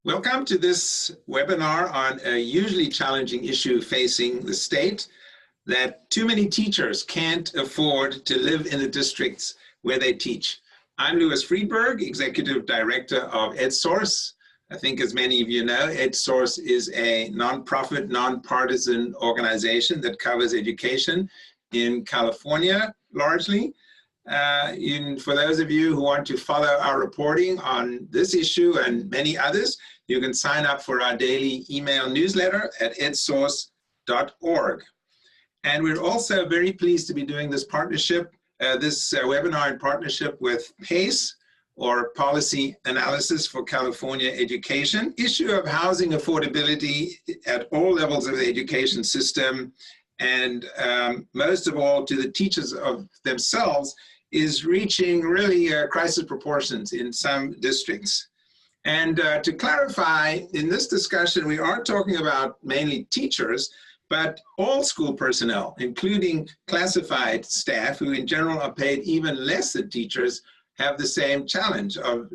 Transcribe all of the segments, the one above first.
Welcome to this webinar on a hugely challenging issue facing the state, that too many teachers can't afford to live in the districts where they teach. I'm Louis Friedberg, Executive Director of EdSource. I think as many of you know, EdSource is a nonprofit, nonpartisan organization that covers education in California largely. For those of you who want to follow our reporting on this issue and many others, you can sign up for our daily email newsletter at edsource.org. And we're also very pleased to be doing this partnership, webinar in partnership with PACE, or Policy Analysis for California Education. Issue of housing affordability at all levels of the education system, and most of all to the teachers of themselves, is reaching really crisis proportions in some districts. And to clarify, in this discussion, we aren't talking about mainly teachers, but all school personnel, including classified staff, who in general are paid even less than teachers, have the same challenge of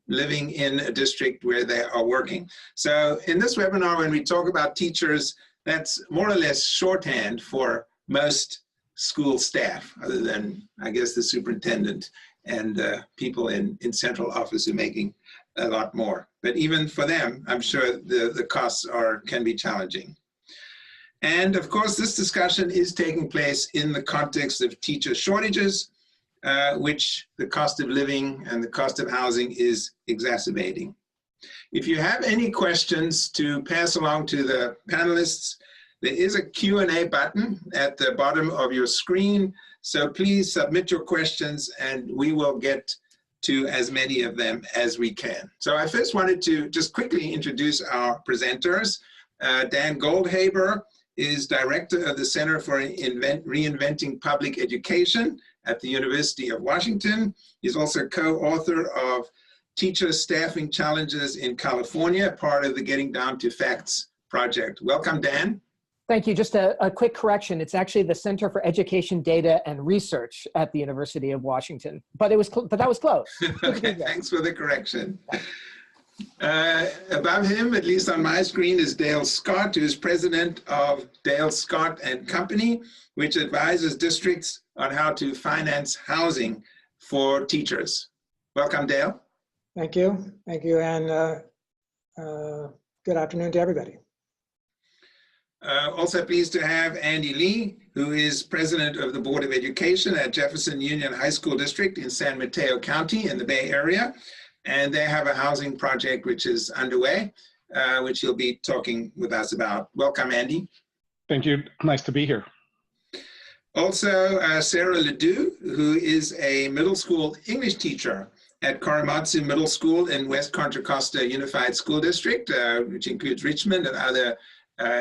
living in a district where they are working. So in this webinar, when we talk about teachers, that's more or less shorthand for most school staff, other than, I guess, the superintendent and people in central office who are making a lot more. But even for them, I'm sure the costs can be challenging. And of course, this discussion is taking place in the context of teacher shortages, which the cost of living and the cost of housing is exacerbating. If you have any questions to pass along to the panelists, there is a Q&A button at the bottom of your screen, so please submit your questions and we will get to as many of them as we can. So I first wanted to just quickly introduce our presenters. Dan Goldhaber is Director of the Center for Reinventing Public Education at the University of Washington. He's also co-author of Teacher Staffing Challenges in California, part of the Getting Down to Facts project. Welcome, Dan. Thank you. Just a quick correction. It's actually the Center for Education Data and Research at the University of Washington, but that was close. Okay, thanks for the correction. Above him, at least on my screen, is Dale Scott, who is president of Dale Scott and Company, which advises districts on how to finance housing for teachers. Welcome, Dale. Thank you. Thank you, and good afternoon to everybody. Also pleased to have Andy Lee, who is president of the Board of Education at Jefferson Union High School District in San Mateo County in the Bay Area. And they have a housing project which is underway, which he'll be talking with us about. Welcome, Andy. Thank you. Nice to be here. Also, Sarah Ledoux, who is a middle school English teacher at Korematsu Middle School in West Contra Costa Unified School District, which includes Richmond and other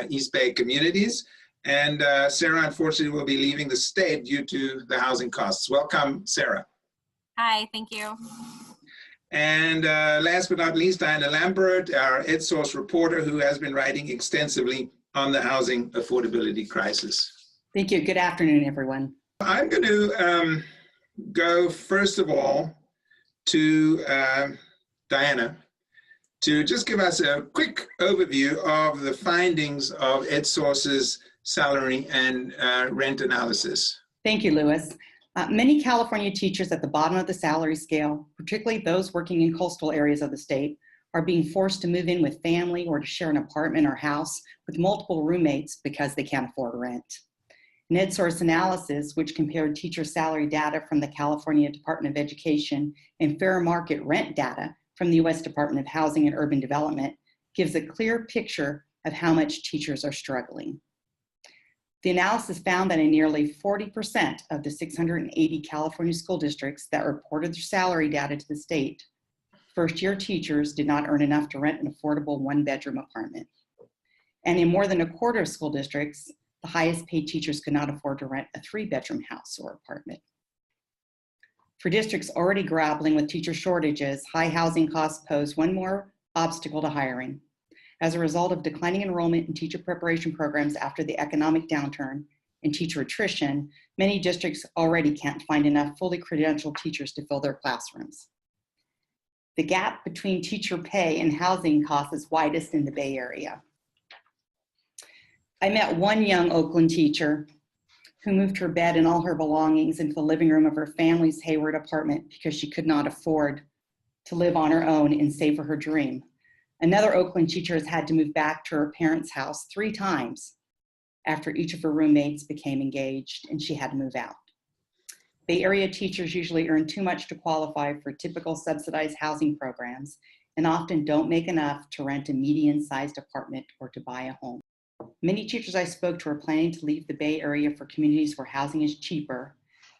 East Bay communities. And Sarah, unfortunately, will be leaving the state due to the housing costs. Welcome, Sarah. Hi, thank you. And last but not least, Diana Lambert, our EdSource reporter, who has been writing extensively on the housing affordability crisis. Thank you. Good afternoon, everyone. I'm going to go, first of all, to Diana to just give us a quick overview of the findings of EdSource's salary and rent analysis. Thank you, Louis. Many California teachers at the bottom of the salary scale, particularly those working in coastal areas of the state, are being forced to move in with family or to share an apartment or house with multiple roommates because they can't afford rent. An EdSource analysis, which compared teacher salary data from the California Department of Education and fair market rent data from the U.S. Department of Housing and Urban Development, gives a clear picture of how much teachers are struggling. The analysis found that in nearly 40% of the 680 California school districts that reported their salary data to the state, first-year teachers did not earn enough to rent an affordable one-bedroom apartment. And in more than a quarter of school districts, the highest paid teachers could not afford to rent a three-bedroom house or apartment. For districts already grappling with teacher shortages, high housing costs pose one more obstacle to hiring. As a result of declining enrollment in teacher preparation programs after the economic downturn and teacher attrition, many districts already can't find enough fully credentialed teachers to fill their classrooms. The gap between teacher pay and housing costs is widest in the Bay Area. I met one young Oakland teacher who moved her bed and all her belongings into the living room of her family's Hayward apartment because she could not afford to live on her own and save for her dream. Another Oakland teacher has had to move back to her parents' house 3 times after each of her roommates became engaged and she had to move out. Bay Area teachers usually earn too much to qualify for typical subsidized housing programs and often don't make enough to rent a median-sized apartment or to buy a home. Many teachers I spoke to are planning to leave the Bay Area for communities where housing is cheaper.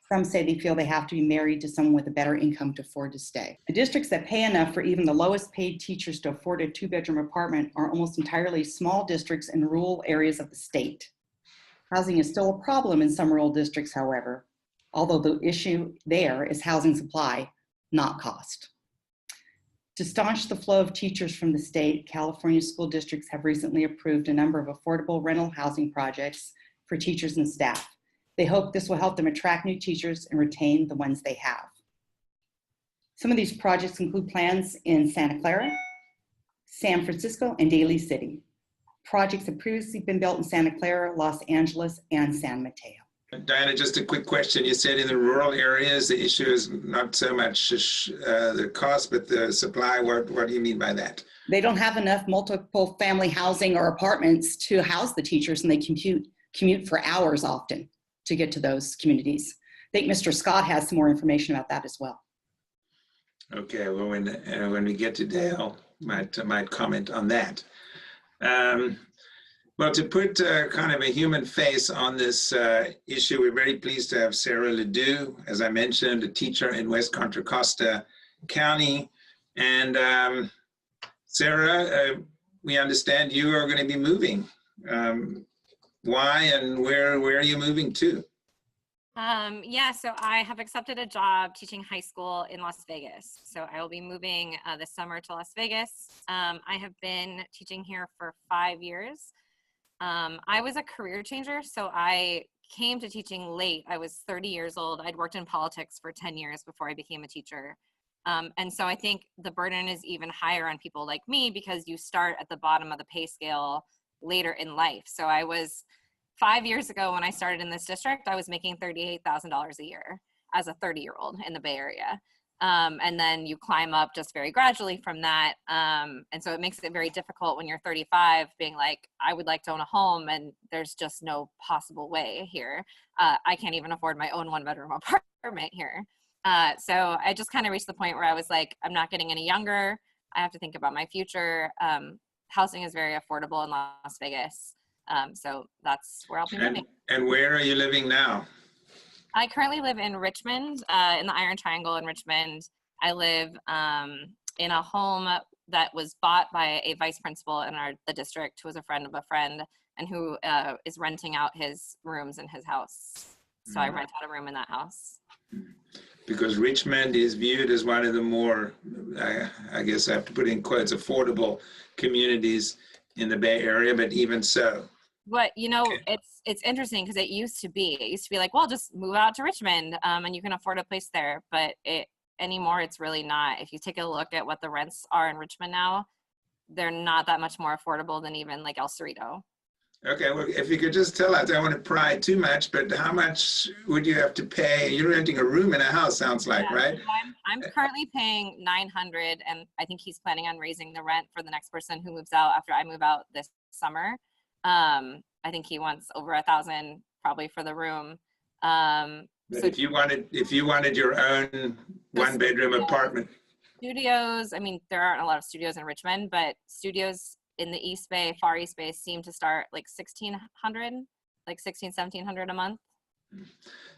Some say they feel they have to be married to someone with a better income to afford to stay. The districts that pay enough for even the lowest paid teachers to afford a 2-bedroom apartment are almost entirely small districts in rural areas of the state. Housing is still a problem in some rural districts, however, although the issue there is housing supply, not cost. To staunch the flow of teachers from the state, California school districts have recently approved a number of affordable rental housing projects for teachers and staff. They hope this will help them attract new teachers and retain the ones they have. Some of these projects include plans in Santa Clara, San Francisco, and Daly City. Projects have previously been built in Santa Clara, Los Angeles, and San Mateo. Diana, just a quick question. You said in the rural areas, the issue is not so much the cost, but the supply. What do you mean by that? They don't have enough multiple family housing or apartments to house the teachers, and they commute for hours often to get to those communities. I think Mr. Scott has some more information about that as well. Okay, well, when we get to Dale, might comment on that. Well, to put kind of a human face on this issue, we're very pleased to have Sarah Ledoux, as I mentioned, a teacher in West Contra Costa County. And Sarah, we understand you are going to be moving. Why and where are you moving to? Yeah, so I have accepted a job teaching high school in Las Vegas. So I will be moving this summer to Las Vegas. I have been teaching here for 5 years. I was a career changer, so I came to teaching late. I was 30 years old. I'd worked in politics for 10 years before I became a teacher. And so I think the burden is even higher on people like me because you start at the bottom of the pay scale later in life. So I was 5 years ago when I started in this district, I was making $38,000 a year as a 30-year-old in the Bay Area. And then you climb up just very gradually from that. And so it makes it very difficult when you're 35 being like, I would like to own a home and there's just no possible way here. I can't even afford my own 1-bedroom apartment here. So I just kind of reached the point where I was like, I'm not getting any younger. I have to think about my future. Housing is very affordable in Las Vegas. So that's where I'll be living. And where are you living now? I currently live in Richmond, in the Iron Triangle in Richmond. I live in a home that was bought by a vice principal in the district who was a friend of a friend and who is renting out his rooms in his house. So I rent out a room in that house. Because Richmond is viewed as one of the more, I guess I have to put in quotes, affordable communities in the Bay Area, but even so. But you know, it's interesting because it used to be like, well, just move out to Richmond and you can afford a place there. But anymore, it's really not. If you take a look at what the rents are in Richmond now, they're not that much more affordable than even like El Cerrito. Okay, well, if you could just tell us, I don't want to pry too much, but how much would you have to pay? You're renting a room in a house, sounds like, yeah, right? So I'm currently paying $900, and I think he's planning on raising the rent for the next person who moves out after I move out this summer. I think he wants over $1,000 probably for the room. But so if you wanted your own 1-bedroom apartment. Studios, I mean, there aren't a lot of studios in Richmond, but studios in the East Bay, Far East Bay seem to start like $1,600, like $1,700 a month.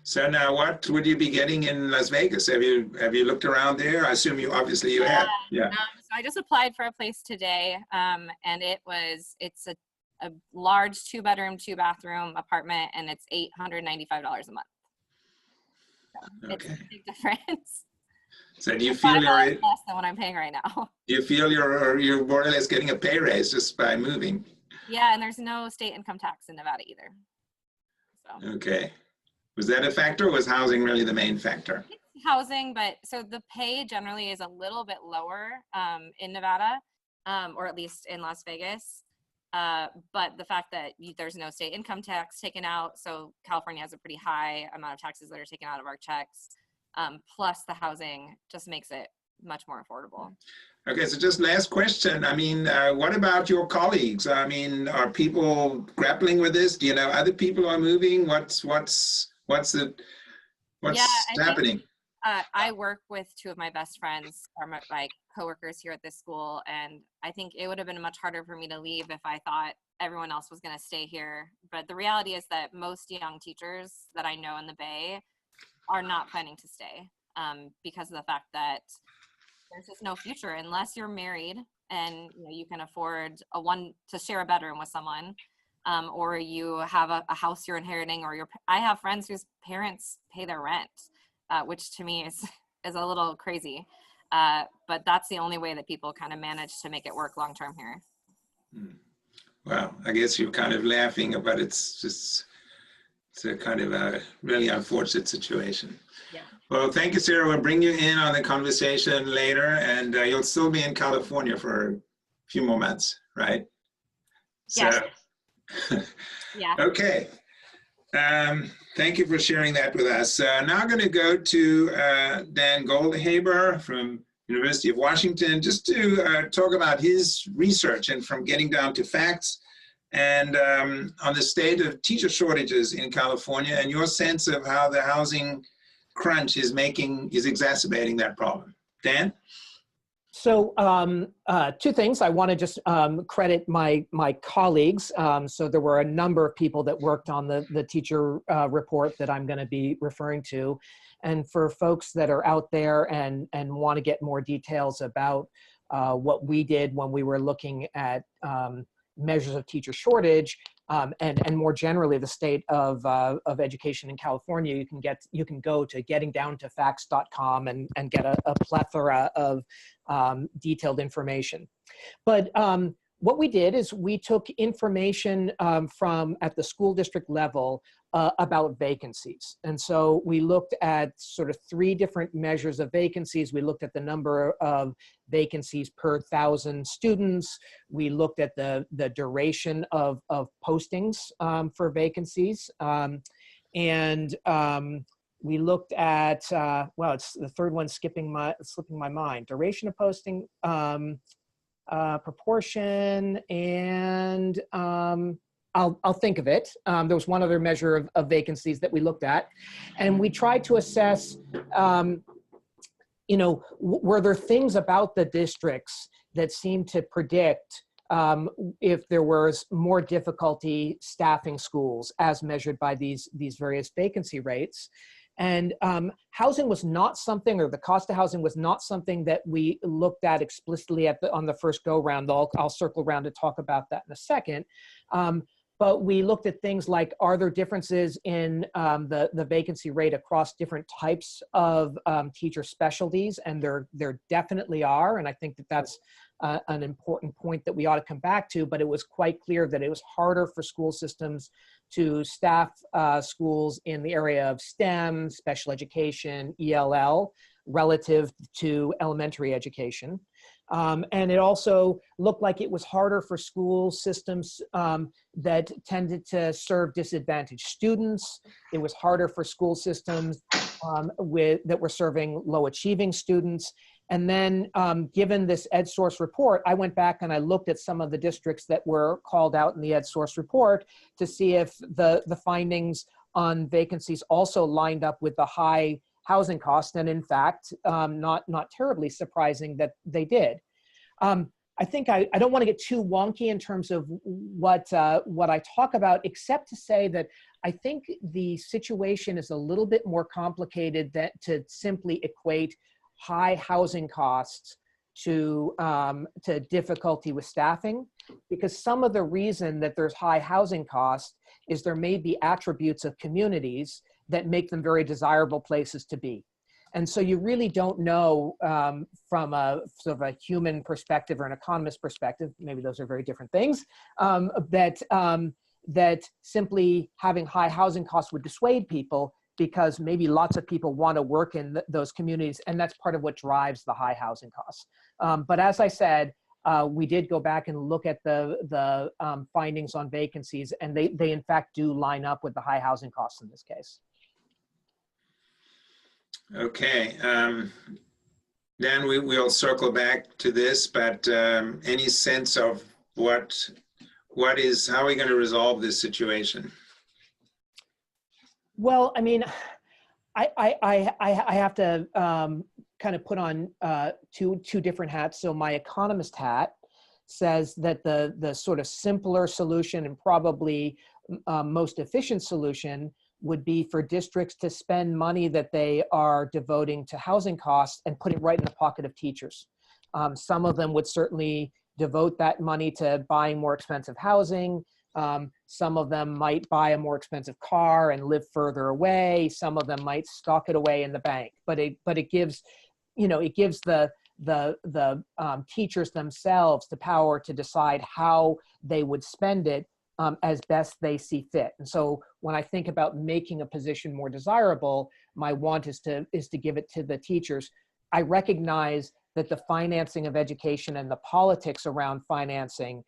So now what would you be getting in Las Vegas? Have you looked around there? I assume you have. Yeah. So I just applied for a place today, and it's a large 2-bedroom, 2-bathroom apartment, and it's $895 a month. So Okay. It's a big difference. So do you feel less than what I'm paying right now? Do you feel you're more or less getting a pay raise just by moving? Yeah, and there's no state income tax in Nevada either. So. Okay. Was that a factor, or was housing really the main factor? housing, but so the pay generally is a little bit lower in Nevada, or at least in Las Vegas. But the fact that there's no state income tax taken out, so California has a pretty high amount of taxes that are taken out of our checks, plus the housing just makes it much more affordable. Okay, so just last question. I mean, what about your colleagues? I mean, are people grappling with this? Do you know other people are moving? What's happening? I work with two of my best friends, or my coworkers here at this school, and I think it would have been much harder for me to leave if I thought everyone else was going to stay here. But the reality is that most young teachers that I know in the Bay are not planning to stay because of the fact that there's just no future unless you're married and you can afford to share a bedroom with someone, or you have a house you're inheriting, or I have friends whose parents pay their rent. Which to me is a little crazy, but that's the only way that people kind of manage to make it work long term here. Well, I guess you're kind of laughing, but it's a kind of a really unfortunate situation. Yeah. Well, thank you, Sarah. We'll bring you in on the conversation later, and you'll still be in California for a few more months, right? So, yes. Yeah. Okay. Thank you for sharing that with us. Now I'm going to go to Dan Goldhaber from University of Washington, just to talk about his research and from getting down to facts and on the state of teacher shortages in California and your sense of how the housing crunch is exacerbating that problem. Dan? So two things. I want to just credit my colleagues. So there were a number of people that worked on the teacher report that I'm going to be referring to. And for folks that are out there and want to get more details about what we did when we were looking at measures of teacher shortage, and more generally the state of education in California, you can go to gettingdowntofacts.com and get a plethora of detailed information. But what we did is we took information from at the school district level about vacancies. And so we looked at sort of 3 different measures of vacancies. We looked at the number of vacancies per 1,000 students. We looked at the duration of postings for vacancies. And we looked at, well, it's the third one slipping my mind. Duration of posting, proportion, and I'll think of it. There was one other measure of vacancies that we looked at, and we tried to assess, were there things about the districts that seemed to predict if there was more difficulty staffing schools as measured by these various vacancy rates. And housing was not something, or the cost of housing was not something that we looked at explicitly on the first go round. I'll circle around to talk about that in a second. But we looked at things like, are there differences in the vacancy rate across different types of teacher specialties? And there definitely are. And I think that's an important point that we ought to come back to, but it was quite clear that it was harder for school systems to staff schools in the area of STEM, special education, ELL, relative to elementary education. And it also looked like it was harder for school systems that tended to serve disadvantaged students. It was harder for school systems that were serving low achieving students. And then given this EdSource report, I went back and I looked at some of the districts that were called out in the EdSource report to see if the findings on vacancies also lined up with the high housing costs. And in fact, not terribly surprising that they did. I think I don't want to get too wonky in terms of what I talk about, except to say that I think the situation is a little bit more complicated to simply equate high housing costs to difficulty with staffing, because some of the reason that there's high housing costs is there may be attributes of communities that make them very desirable places to be. And so you really don't know from a sort of a human perspective or an economist perspective, maybe those are very different things, that simply having high housing costs would dissuade people. because maybe lots of people want to work in those communities, and that's part of what drives the high housing costs. But as I said, we did go back and look at the findings on vacancies, and they in fact do line up with the high housing costs in this case. Okay. Dan, we'll circle back to this, but any sense of how are we going to resolve this situation? Well, I mean, I have to kind of put on two different hats. So my economist hat says that the sort of simpler solution and probably most efficient solution would be for districts to spend money that they are devoting to housing costs and put it right in the pocket of teachers. Some of them would certainly devote that money to buying more expensive housing. Some of them might buy a more expensive car and live further away. Some of them might stock it away in the bank. But it gives, it gives the teachers themselves the power to decide how they would spend it as best they see fit. And so when I think about making a position more desirable, my want is to give it to the teachers. I recognize that the financing of education and the politics around financing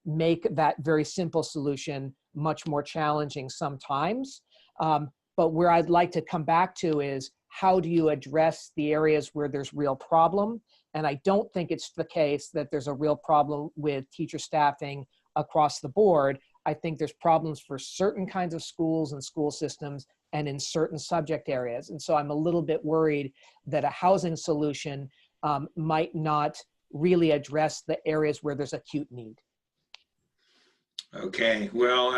make that very simple solution much more challenging sometimes. But where I'd like to come back to is, how do you address the areas where there's real problem? And I don't think it's the case that there's a real problem with teacher staffing across the board. I think there's problems for certain kinds of schools and school systems and in certain subject areas. And so I'm a little bit worried that a housing solution might not really address the areas where there's acute need. Okay, well,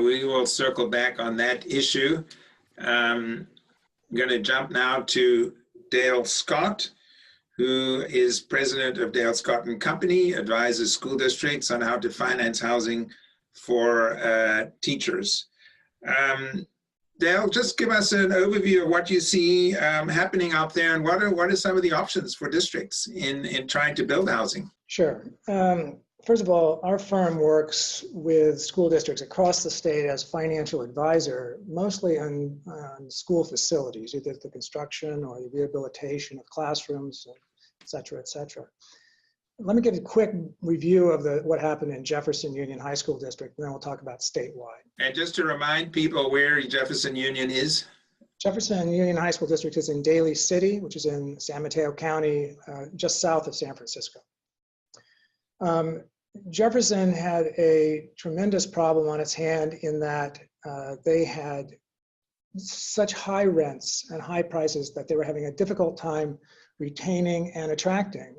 we will circle back on that issue. I'm going to jump now to Dale Scott, who is president of Dale Scott & Company, advises school districts on how to finance housing for teachers. Dale, just give us an overview of what you see happening out there, and what are some of the options for districts in trying to build housing? Sure. First of all, our firm works with school districts across the state as financial advisor, mostly on school facilities, either the construction or the rehabilitation of classrooms, et cetera, et cetera. Let me give a quick review of what happened in Jefferson Union High School District, and then we'll talk about statewide. And just to remind people where Jefferson Union is. Jefferson Union High School District is in Daly City, which is in San Mateo County, just south of San Francisco. Jefferson had a tremendous problem on its hand in that they had such high rents and high prices that they were having a difficult time retaining and attracting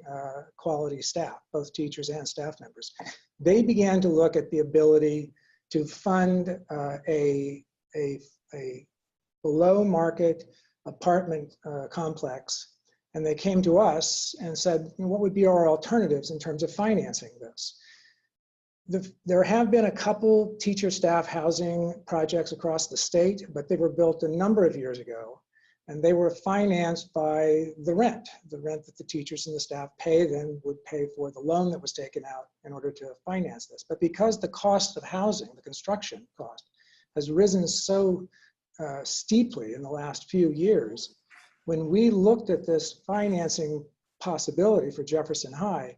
quality staff, both teachers and staff members. They began to look at the ability to fund a below market apartment complex. And they came to us and said, what would be our alternatives in terms of financing this? There have been a couple teacher staff housing projects across the state, but they were built a number of years ago. And they were financed by the rent that the teachers and the staff pay then would pay for the loan that was taken out in order to finance this. But because the cost of housing, the construction cost, has risen so steeply in the last few years, when we looked at this financing possibility for Jefferson High,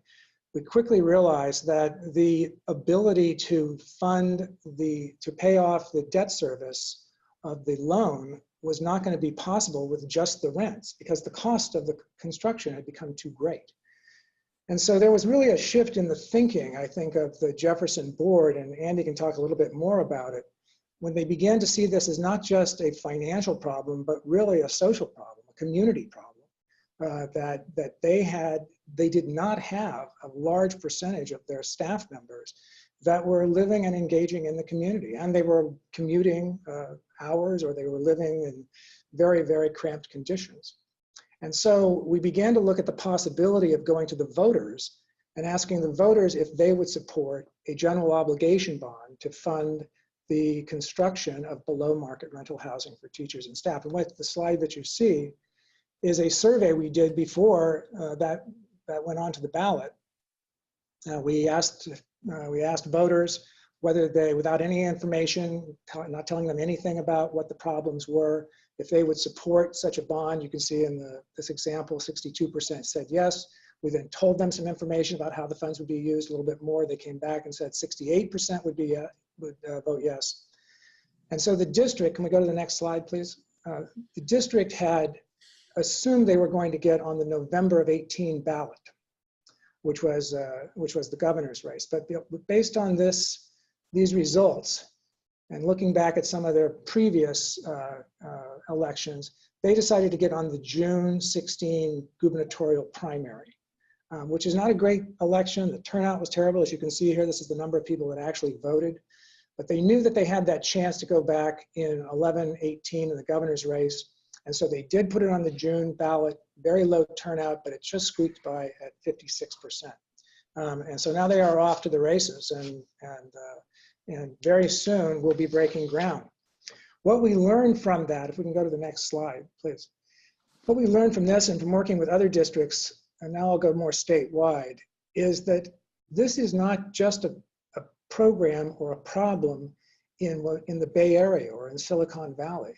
we quickly realized that the ability to pay off the debt service of the loan was not going to be possible with just the rents, because the cost of the construction had become too great. And so there was really a shift in the thinking, I think, of the Jefferson board, and Andy can talk a little bit more about it, when they began to see this as not just a financial problem, but really a social problem, a community problem, that they did not have a large percentage of their staff members that were living and engaging in the community, and they were commuting hours, or they were living in very, very cramped conditions. And so we began to look at the possibility of going to the voters and asking the voters if they would support a general obligation bond to fund the construction of below market rental housing for teachers and staff. And what the slide that you see is a survey we did before that went on to the ballot. We asked voters whether they, without any information, not telling them anything about what the problems were, if they would support such a bond. You can see in this example, 62% said yes. We then told them some information about how the funds would be used, a little bit more. They came back and said 68% would vote yes. And so the district, can we go to the next slide, please? The district had assumed they were going to get on the November of 18 ballot, which was the governor's race. But based on these results, and looking back at some of their previous elections, they decided to get on the June 16 gubernatorial primary, which is not a great election. The turnout was terrible. As you can see here, this is the number of people that actually voted. But they knew that they had that chance to go back in 11-18 in the governor's race. And so they did put it on the June ballot, very low turnout, but it just squeaked by at 56%. And so now they are off to the races, and very soon we'll be breaking ground. What we learned from that, if we can go to the next slide, please. What we learned from this and from working with other districts, and now I'll go more statewide, is that this is not just a program or a problem in the Bay Area or in Silicon Valley.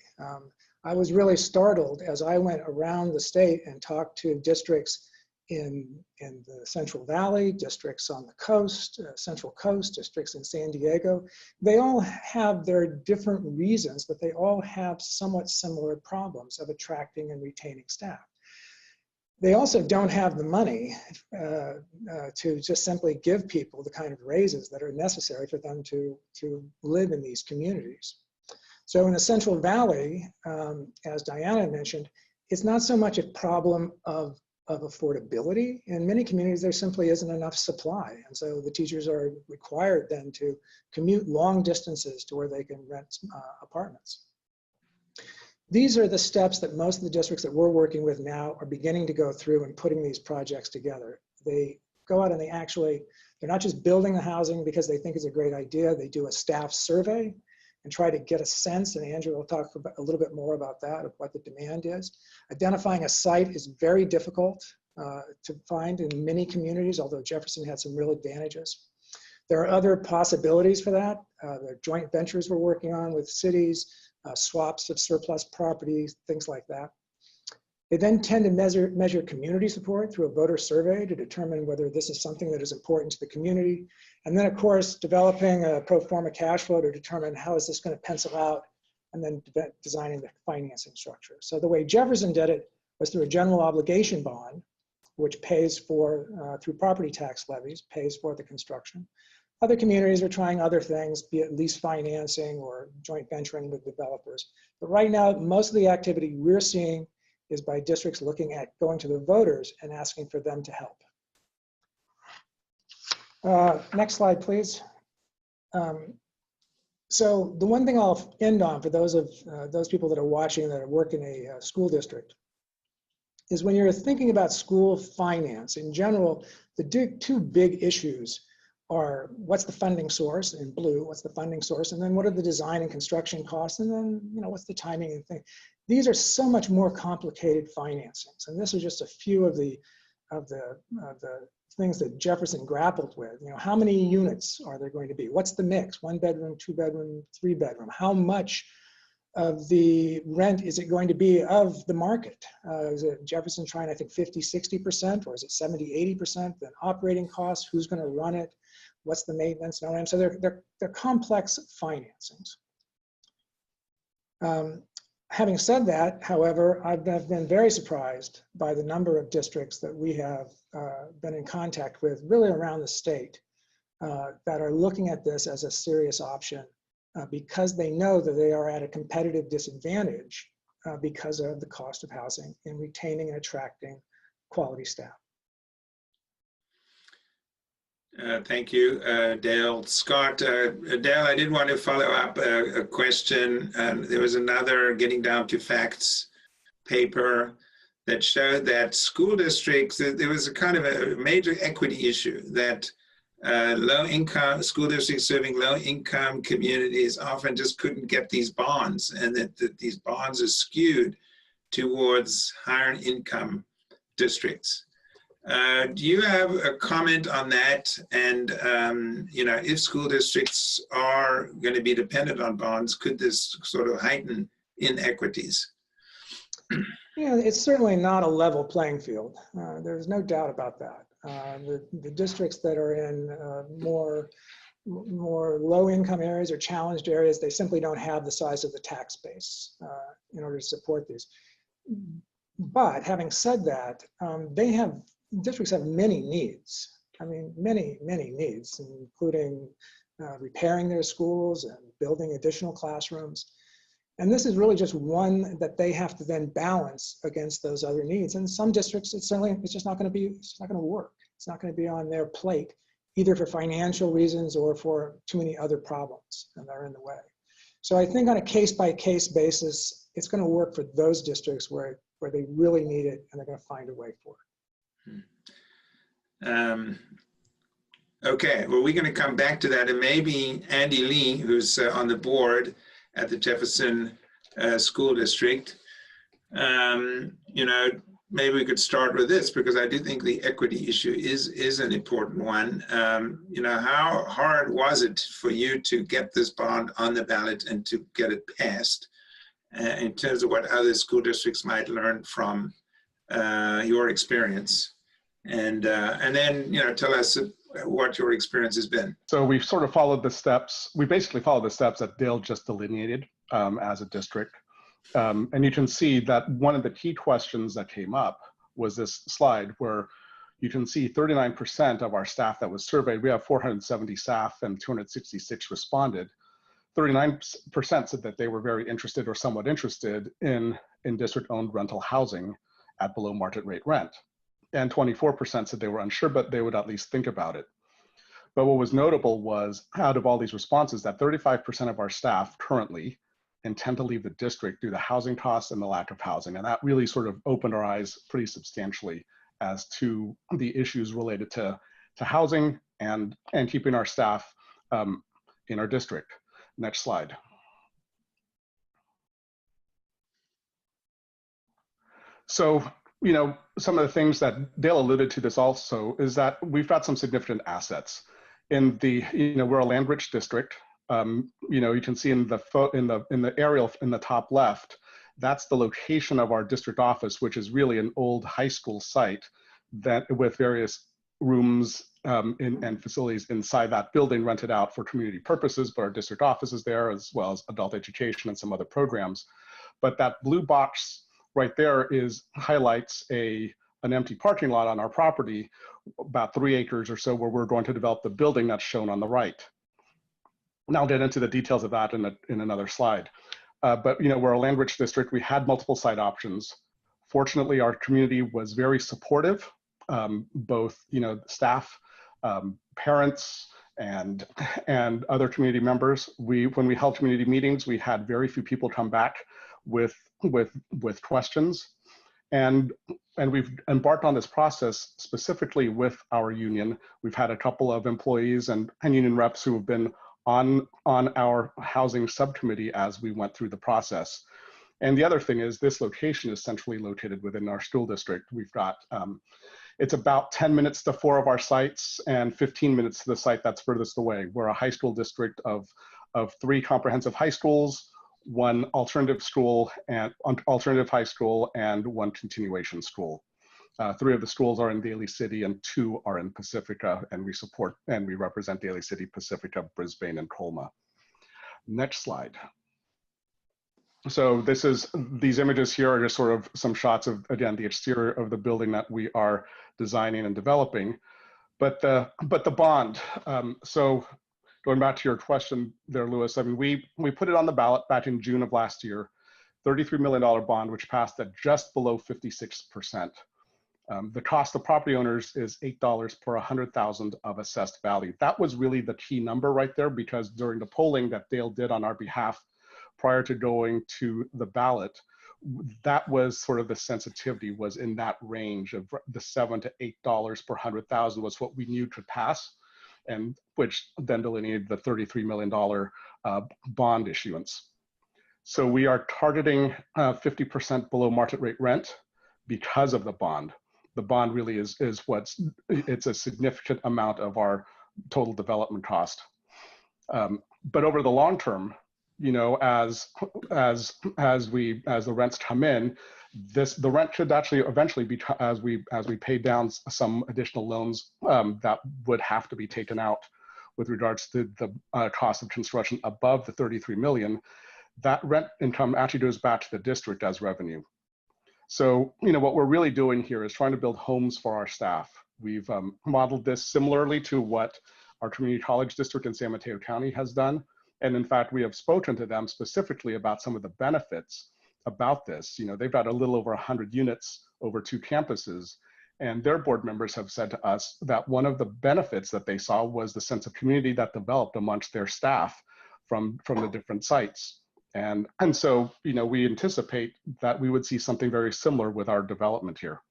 I was really startled as I went around the state and talked to districts in the Central Valley, districts on the coast, Central Coast, districts in San Diego. They all have their different reasons, but they all have somewhat similar problems of attracting and retaining staff. They also don't have the money to just simply give people the kind of raises that are necessary for them to live in these communities. So in the Central Valley, as Diana mentioned, it's not so much a problem of affordability. In many communities, there simply isn't enough supply. And so the teachers are required then to commute long distances to where they can rent apartments. These are the steps that most of the districts that we're working with now are beginning to go through and putting these projects together. They go out and they're not just building the housing because they think it's a great idea. They do a staff survey and try to get a sense, and Andrew will talk a little bit more about that, of what the demand is. Identifying a site is very difficult to find in many communities, although Jefferson had some real advantages. There are other possibilities for that. There are joint ventures we're working on with cities, swaps of surplus properties, things like that. They then tend to measure community support through a voter survey to determine whether this is something that is important to the community. And then, of course, developing a pro forma cash flow to determine how is this going to pencil out, and then designing the financing structure. So the way Jefferson did it was through a general obligation bond, which pays for, through property tax levies, pays for the construction. Other communities are trying other things, be it lease financing or joint venturing with developers. But right now, most of the activity we're seeing is by districts looking at going to the voters and asking for them to help. Next slide, please. So the one thing I'll end on for those people that are watching that work in a school district is when you're thinking about school finance in general, the two big issues are what's the funding source in blue, what's the funding source, and then what are the design and construction costs, and then what's the timing and thing. These are so much more complicated financings, and this is just a few of the things that Jefferson grappled with. How many units are there going to be? What's the mix? 1 bedroom, 2 bedroom, 3 bedroom? How much of the rent is it going to be of the market? Is it Jefferson trying, I think, 50, 60%, or is it 70, 80%? Then operating costs, who's going to run it? What's the maintenance? So they're complex financings. Having said that, however, I've been very surprised by the number of districts that we have been in contact with, really around the state, that are looking at this as a serious option because they know that they are at a competitive disadvantage because of the cost of housing in retaining and attracting quality staff. Thank you, Dale. Scott, Dale, I did want to follow up a question. There was another Getting Down to Facts paper that showed that school districts, there was a kind of a major equity issue that low-income school districts serving low-income communities often just couldn't get these bonds, and that these bonds are skewed towards higher income districts. Do you have a comment on that? And if school districts are going to be dependent on bonds, could this sort of heighten inequities? Yeah, it's certainly not a level playing field. There's no doubt about that. The districts that are in more low-income areas or challenged areas, they simply don't have the size of the tax base in order to support these. But having said that, districts have many needs. I mean, many needs, including repairing their schools and building additional classrooms. And this is really just one that they have to then balance against those other needs. And some districts, it's just not going to work. It's not going to be on their plate, either for financial reasons or for too many other problems that are in the way. So I think on a case-by-case basis, it's going to work for those districts where they really need it, and they're going to find a way for it. Okay, well, we're going to come back to that, and maybe Andy Lee, who's on the board at the Jefferson School District, maybe we could start with this, because I do think the equity issue is an important one. How hard was it for you to get this bond on the ballot and to get it passed, in terms of what other school districts might learn from your experience? And then, tell us what your experience has been. So we've sort of followed the steps. We basically followed the steps that Dale just delineated as a district. And you can see that one of the key questions that came up was this slide where you can see 39% of our staff that was surveyed. We have 470 staff and 266 responded. 39% said that they were very interested or somewhat interested in district-owned rental housing at below market rate rent. And 24% said they were unsure, but they would at least think about it. But what was notable was, out of all these responses, that 35% of our staff currently intend to leave the district due to housing costs and the lack of housing. And that really sort of opened our eyes pretty substantially as to the issues related to housing and keeping our staff in our district. Next slide. So, some of the things that Dale alluded to this also is that we've got some significant assets. In the, we're a land-rich district. You can see in the aerial in the top left, that's the location of our district office, which is really an old high school site that with various rooms and facilities inside that building rented out for community purposes, but our district office is there, as well as adult education and some other programs. But that blue box right there highlights an empty parking lot on our property, about 3 acres or so, where we're going to develop the building that's shown on the right. And I'll get into the details of that in another slide. But we're a land-rich district. We had multiple site options. Fortunately, our community was very supportive, both staff, parents, and other community members. When we held community meetings, we had very few people come back with questions. And we've embarked on this process specifically with our union. We've had a couple of employees and union reps who have been on our housing subcommittee as we went through the process. And the other thing is, this location is centrally located within our school district. We've got, it's about 10 minutes to 4 of our sites and 15 minutes to the site that's furthest away. We're a high school district of 3 comprehensive high schools, 1 alternative school and alternative high school, and 1 continuation school. 3 of the schools are in Daly City and 2 are in Pacifica, and we represent Daly City, Pacifica, Brisbane, and Colma. Next slide. So these images here are just sort of some shots of, again, the exterior of the building that we are designing and developing. But the bond, so going back to your question there, Louis, I mean, we put it on the ballot back in June of last year, $33 million bond, which passed at just below 56%. The cost of property owners is $8 per 100,000 of assessed value. That was really the key number right there, because during the polling that Dale did on our behalf prior to going to the ballot, that was sort of the sensitivity was in that range of the $7 to $8 per 100,000 was what we knew could pass, and which then delineated the $33 million bond issuance. So we are targeting 50% below market rate rent because of the bond. The bond really is it's a significant amount of our total development cost. But over the long term, as the rents come in, the rent should actually eventually be, as we pay down some additional loans that would have to be taken out with regards to the cost of construction above the 33 million, that rent income actually goes back to the district as revenue. So, what we're really doing here is trying to build homes for our staff. We've modeled this similarly to what our community college district in San Mateo County has done. And in fact, we have spoken to them specifically about some of the benefits about this. They've got a little over 100 units over 2 campuses. And their board members have said to us that one of the benefits that they saw was the sense of community that developed amongst their staff from the different sites. And so, we anticipate that we would see something very similar with our development here.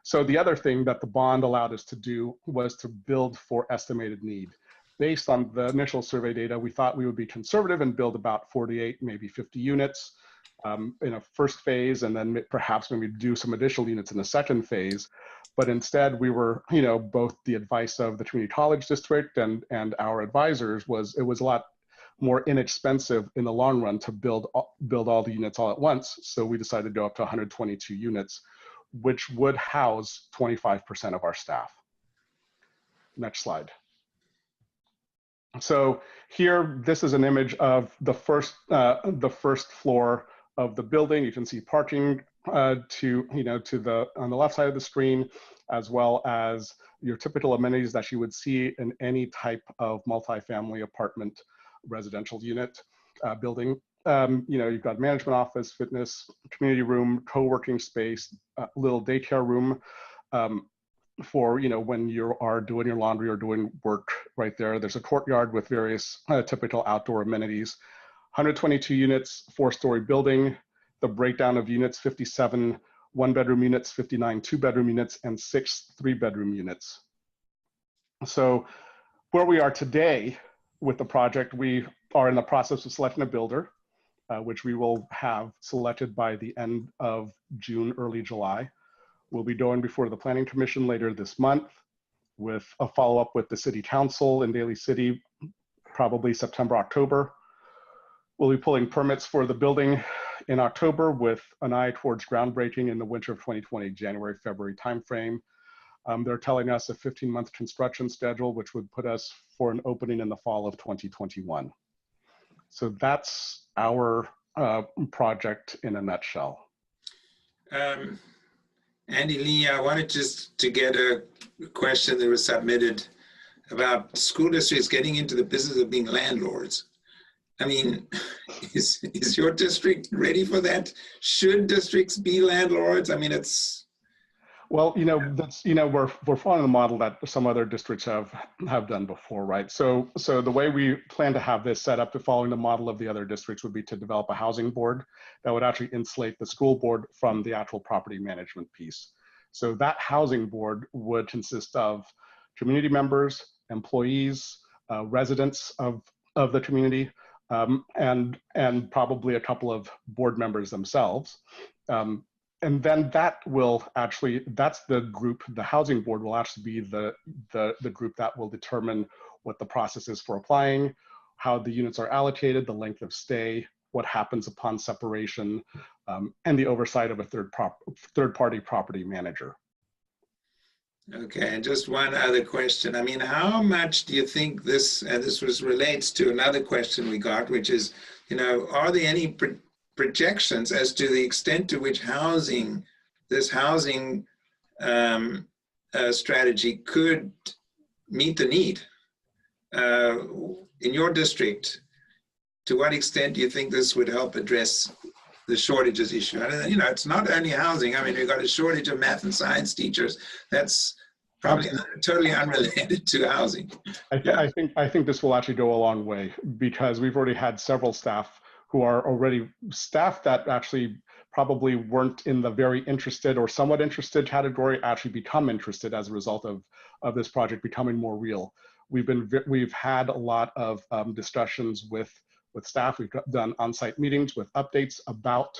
So the other thing that the bond allowed us to do was to build for estimated need. Based on the initial survey data, we thought we would be conservative and build about 48, maybe 50 units in a first phase, and then perhaps maybe do some additional units in the second phase. But instead, we were, both the advice of the community college district and our advisors was it was a lot more inexpensive in the long run to build all the units all at once. So we decided to go up to 122 units, which would house 25% of our staff. Next slide. So here, this is an image of the first floor of the building. You can see parking on the left side of the screen, as well as your typical amenities that you would see in any type of multifamily apartment residential unit building. You've got management office, fitness, community room, co-working space, little daycare room for, when you are doing your laundry or doing work right there. There's a courtyard with various typical outdoor amenities. 122 units, 4-story building. The breakdown of units, 57 1-bedroom units, 59 2-bedroom units, and 6 3-bedroom units. So where we are today with the project, we are in the process of selecting a builder, which we will have selected by the end of June, early July. We'll be going before the Planning Commission later this month with a follow-up with the City Council in Daly City, probably September, October. We'll be pulling permits for the building in October with an eye towards groundbreaking in the winter of 2020, January, February timeframe. They're telling us a 15-month construction schedule, which would put us for an opening in the fall of 2021. So that's our project in a nutshell. Andy Lee, I wanted just to get a question that was submitted about school districts getting into the business of being landlords. I mean, is your district ready for that? Should districts be landlords? I mean, it's... Well, that's, we're following the model that some other districts have done before, right? So the way we plan to have this set up to following the model of the other districts would be to develop a housing board that would actually insulate the school board from the actual property management piece. So that housing board would consist of community members, employees, residents of the community, and probably a couple of board members themselves. And then that will actually, that's the group, the housing board will actually be the group that will determine what the process is for applying, how the units are allocated, the length of stay, what happens upon separation, and the oversight of a third-party property manager. Okay, and just one other question. I mean, how much do you think this, and this relates to another question we got, which is, are there any projections as to the extent to which this housing strategy could meet the need in your district? To what extent do you think this would help address the shortages issue? It's not only housing. I mean, we've got a shortage of math and science teachers. That's probably totally unrelated to housing. I think this will actually go a long way, because we've already had several staff who are already staff that actually probably weren't in the very interested or somewhat interested category actually become interested as a result of this project becoming more real. We've had a lot of discussions with staff. We've done on-site meetings with updates about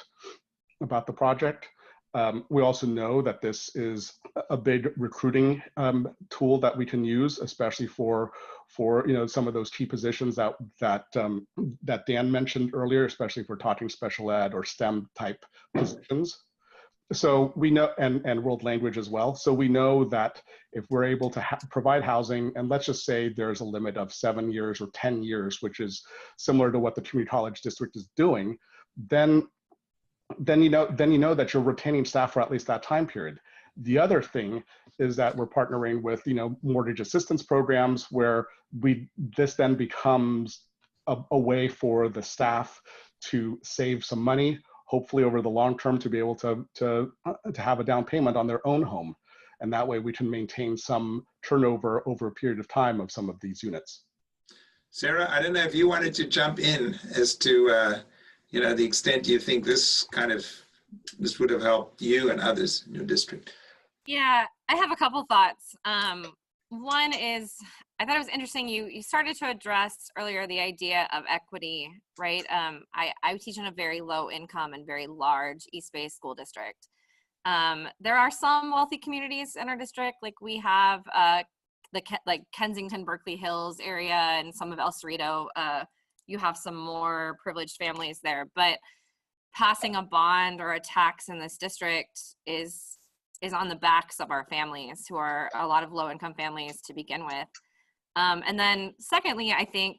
the project. We also know that this is a big recruiting tool that we can use, especially for some of those key positions that Dan mentioned earlier, especially if we're talking special ed or STEM type positions. So we know, and world language as well. So we know that if we're able to provide housing, and let's just say there's a limit of 7 years or 10 years, which is similar to what the community college district is doing, then you know that you're retaining staff for at least that time period. The other thing is that we're partnering with mortgage assistance programs where this then becomes a way for the staff to save some money, hopefully over the long term, to be able to have a down payment on their own home. And that way we can maintain some turnover over a period of time of some of these units. Sarah, I don't know if you wanted to jump in as to the extent you think this would have helped you and others in your district. Yeah, I have a couple thoughts. One is, I thought it was interesting, you started to address earlier the idea of equity, right? I teach in a very low income and very large East Bay school district. There are some wealthy communities in our district, like we have like Kensington, Berkeley Hills area, and some of El Cerrito. You have some more privileged families there, but passing a bond or a tax in this district is on the backs of our families, who are a lot of low-income families to begin with. And then secondly, I think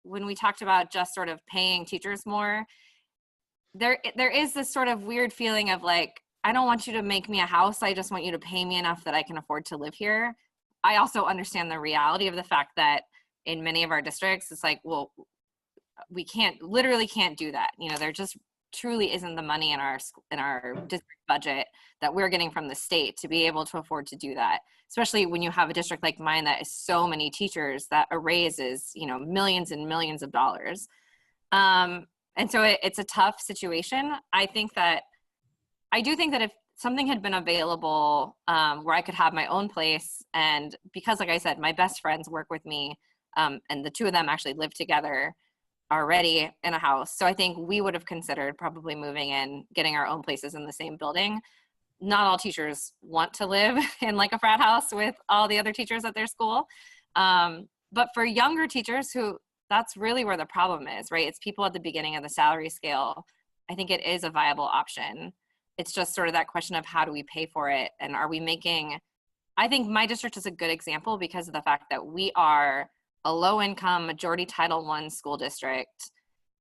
when we talked about just sort of paying teachers more, there is this sort of weird feeling of like, I don't want you to make me a house, I just want you to pay me enough that I can afford to live here. I also understand the reality of the fact that in many of our districts, it's like, well, we literally can't do that. There just truly isn't the money in our district budget that we're getting from the state to be able to afford to do that, especially when you have a district like mine that is so many teachers that a raise is millions and millions of dollars. And so it's a tough situation. I do think that if something had been available where I could have my own place, and because like I said, my best friends work with me, and the two of them actually live together already in a house. So I think we would have considered probably moving in, getting our own places in the same building. Not all teachers want to live in like a frat house with all the other teachers at their school. But for younger teachers that's really where the problem is, right? It's people at the beginning of the salary scale. I think it is a viable option. It's just sort of that question of how do we pay for it? And I think my district is a good example because of the fact that we are a low-income, majority Title I school district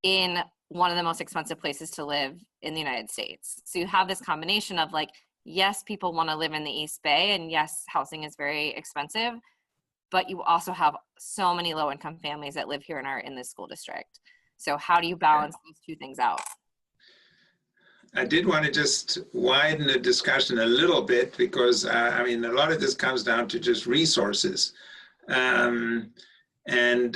in one of the most expensive places to live in the United States. So you have this combination of like, yes, people want to live in the East Bay, and yes, housing is very expensive, but you also have so many low-income families that live here and are in this school district. So how do you balance those two things out? I did want to just widen the discussion a little bit because, a lot of this comes down to just resources. And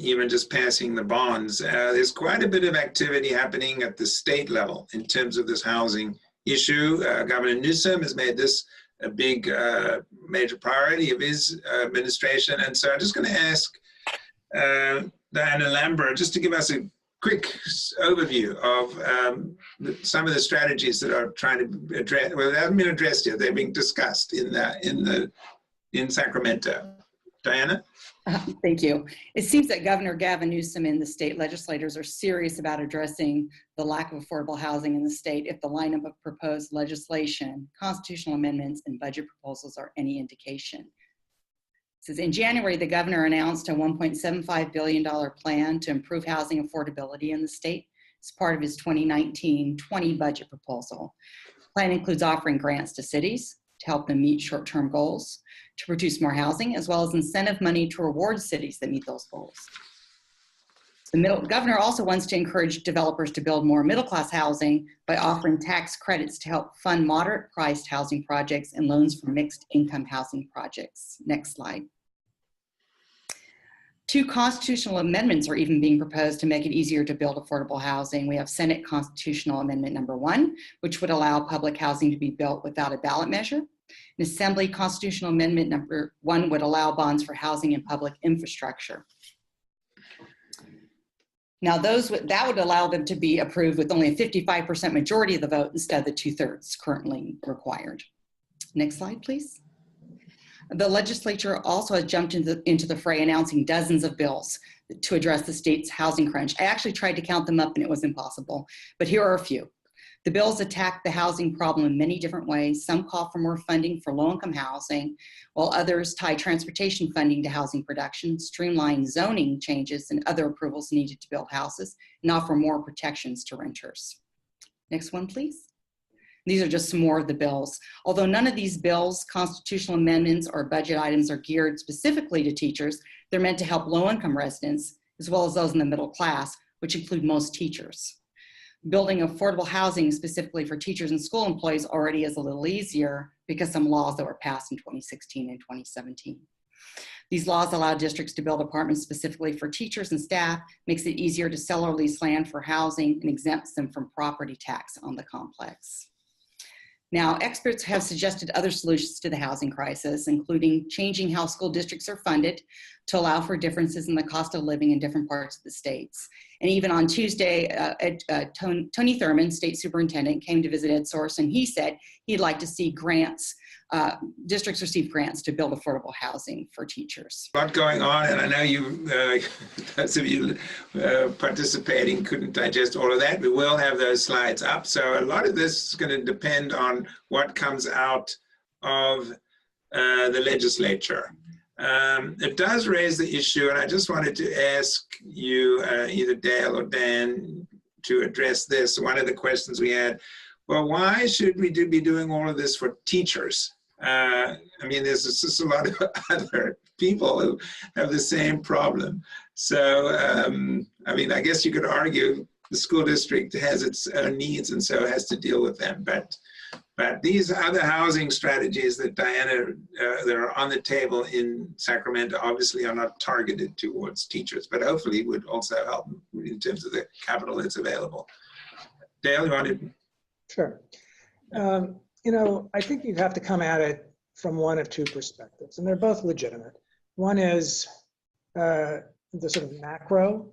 even just passing the bonds. There's quite a bit of activity happening at the state level in terms of this housing issue. Governor Newsom has made this a big major priority of his administration. And so I'm just going to ask Diana Lambert just to give us a quick overview of some of the strategies that are trying to address, well, they haven't been addressed yet, they're being discussed in Sacramento. Diana? Thank you. It seems that Governor Gavin Newsom and the state legislators are serious about addressing the lack of affordable housing in the state if the lineup of proposed legislation, constitutional amendments, and budget proposals are any indication. It says in January, the governor announced a $1.75 billion plan to improve housing affordability in the state as part of his 2019-20 budget proposal. The plan includes offering grants to cities to help them meet short-term goals, to produce more housing, as well as incentive money to reward cities that meet those goals. The governor also wants to encourage developers to build more middle-class housing by offering tax credits to help fund moderate-priced housing projects and loans for mixed-income housing projects. Next slide. 2 constitutional amendments are even being proposed to make it easier to build affordable housing. We have Senate Constitutional Amendment number 1, which would allow public housing to be built without a ballot measure. And Assembly Constitutional Amendment number 1 would allow bonds for housing and public infrastructure. Now that would allow them to be approved with only a 55% majority of the vote instead of the 2/3 currently required. Next slide, please. The legislature also has jumped into the fray, announcing dozens of bills to address the state's housing crunch. I actually tried to count them up and it was impossible, but here are a few. The bills attack the housing problem in many different ways. Some call for more funding for low-income housing, while others tie transportation funding to housing production, streamline zoning changes and other approvals needed to build houses, and offer more protections to renters. Next one, please. These are just some more of the bills. Although none of these bills, constitutional amendments, or budget items are geared specifically to teachers, they're meant to help low-income residents, as well as those in the middle class, which include most teachers. Building affordable housing specifically for teachers and school employees already is a little easier because some laws that were passed in 2016 and 2017. These laws allow districts to build apartments specifically for teachers and staff, makes it easier to sell or lease land for housing, and exempts them from property tax on the complex. Now, experts have suggested other solutions to the housing crisis, including changing how school districts are funded to allow for differences in the cost of living in different parts of the states. And even on Tuesday, Tony Thurmond, state superintendent, came to visit EdSource, and he said he'd like to see grants, districts receive grants to build affordable housing for teachers. A lot going on, and I know you, those of you participating couldn't digest all of that. We will have those slides up. So a lot of this is going to depend on what comes out of the legislature. It does raise the issue, and I just wanted to ask you, either Dale or Dan, to address this. One of the questions we had, well, why should we be doing all of this for teachers? I mean, there's just a lot of other people who have the same problem. So, I mean, I guess you could argue the school district has its own needs and so has to deal with them. But these other housing strategies that Diana, that are on the table in Sacramento, obviously are not targeted towards teachers, but hopefully would also help in terms of the capital that's available. Dale, you wanted? Sure. You know, I think you have to come at it from one of two perspectives, and they're both legitimate. One is the sort of macro